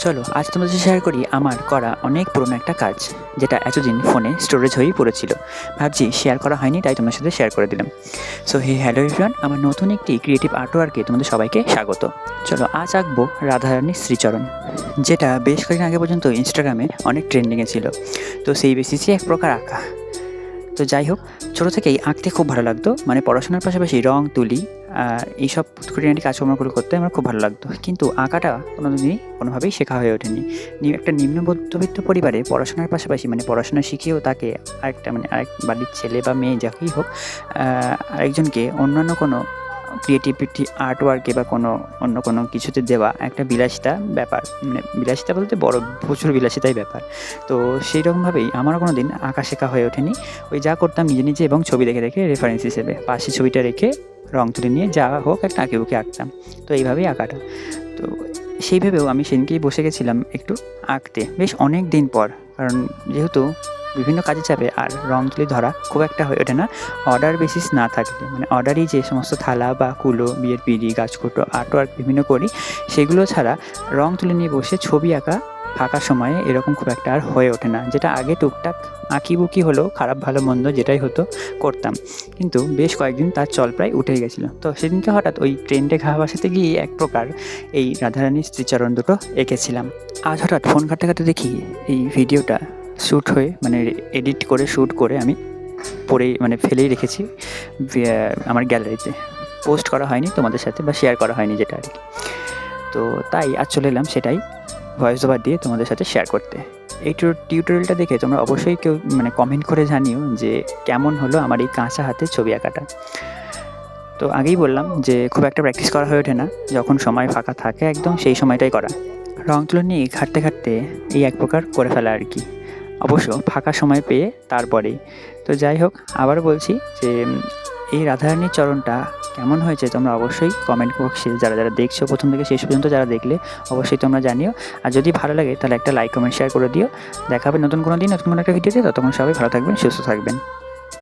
চলো আজ তোমাদের সাথে শেয়ার করি আমার করা অনেক পুরনো একটা কাজ, যেটা এতদিন ফোনে স্টোরেজ হয়েই পড়েছিল। ভাবছি শেয়ার করা হয়নি, তাই তোমাদের সাথে শেয়ার করে দিলাম। সো হ্যালো এভরিওয়ান, আমার নতুন একটি ক্রিয়েটিভ আর্টওয়ার্কে তোমাদের সবাইকে স্বাগত। চলো আজ আঁকবো রাধারানীর শ্রীচরণ, যেটা বেশ কয়েকদিন আগে পর্যন্ত ইনস্টাগ্রামে অনেক ট্রেন্ডিংয়ে ছিল। তো সেই বেসিসে এক প্রকার আঁকা। তো যাই হোক, ছোটো থেকেই আঁকতে খুব ভালো লাগতো, মানে পড়াশোনার পাশাপাশি রং তুলি এইসব খুঁটিনাটি কাজকর্মগুলো করতে আমার খুব ভালো লাগতো। কিন্তু আঁকাটা কোনোভাবেই শেখা হয়ে ওঠেনি। একটা নিম্ন মধ্যবিত্ত পরিবারে পড়াশোনার পাশাপাশি, মানে পড়াশোনা শিখেও তাকে আরেক বাড়ির ছেলে বা মেয়ে যাকেই হোক, আরেকজনকে অন্যান্য কোনো ক্রিয়েটিভিটি আর্টওয়ার্কে বা অন্য কোনো কিছুতে দেওয়া একটা বিলাসিতা ব্যাপার, মানে বিলাসিতা বলতে প্রচুর বিলাসিতাই ব্যাপার। তো সেই রকমভাবেই আমারও কোনো দিন আঁকা শেখা হয়ে ওঠেনি। ওই যা করতাম নিজে নিজে এবং ছবি দেখে দেখে রেফারেন্স হিসেবে পাশে ছবিটা রেখে রং তুলে নিয়ে যা হোক একটা আঁকিবুকি আঁকতাম। তো এইভাবেই আঁকাটা। তো সেইভাবেও আমি সেদিনকেই বসে গেছিলাম একটু আঁকতে, বেশ অনেক দিন পর। কারণ যেহেতু বিভিন্ন কাজে চাপে আর রং তুলি ধরা খুব একটা হয়ে ওঠে না অর্ডার বেসিস না থাকলে, মানে অর্ডারই যে সমস্ত থালা বা কুলো, বিয়ের পিঁড়ি, গাছকুটো, আর্টওয়ার্ক বিভিন্ন করি, সেগুলো ছাড়া রং তুলে নিয়ে বসে ছবি আঁকা ফাঁকা সময়ে এরকম খুব একটা আর হয়ে ওঠে না। যেটা আগে টুকটাক আঁকিবুকি হলেও খারাপ ভালো মন্দ যেটাই হতো করতাম, কিন্তু বেশ কয়েকদিন তার চল প্রায় উঠেই গেছিলো। তো সেদিনকে হঠাৎ ওই ট্রেন্ডে ঘা ভাসাতে গিয়ে এক প্রকার এই রাধারানীর শ্রীচরণ দুটো এঁকেছিলাম। আজ হঠাৎ ফোন ঘাঁটতে দেখি এই ভিডিওটা শ্যুট হয়ে, মানে এডিট করে শ্যুট করে আমি ফেলেই রেখেছি আমার গ্যালারিতে। পোস্ট করা হয়নি তোমাদের সাথে বা শেয়ার করা হয়নি যেটা আর কি। তো তাই আজ চলে এলাম সেটাই ভয়েস ওভার দিয়ে তোমাদের সাথে শেয়ার করতে। এই টিউটোরিয়ালটা দেখে তোমরা অবশ্যই কেউ কমেন্ট করে জানিও যে কেমন হলো আমার এই কাঁচা হাতে ছবি আঁকাটা। তো আগেই বললাম যে খুব একটা প্র্যাকটিস করা হয়ে ওঠে না, যখন সময় ফাঁকা থাকে একদম সেই সময়টাই করা। রং তুলো নিয়ে ঘাঁটতে এই এক প্রকার করে ফেলা আর কি, অবশ্য ফাঁকা সময় পেয়ে তারপরেই। তো যাই হোক, আবার বলছি যে এই রাধারানীর চরণটা কেমন হয়েছে তোমরা অবশ্যই কমেন্ট বক্সে যারা দেখছো প্রথম থেকে শেষ পর্যন্ত যারা দেখলে অবশ্যই তোমরা জানিও। আর যদি ভালো লাগে তাহলে একটা লাইক কমেন্ট শেয়ার করে দিও। দেখা হবে নতুন কোনো দিন নতুন কোনো একটা ভিডিওতে। ততক্ষণ সবাই ভালো থাকবেন, সুস্থ থাকবেন।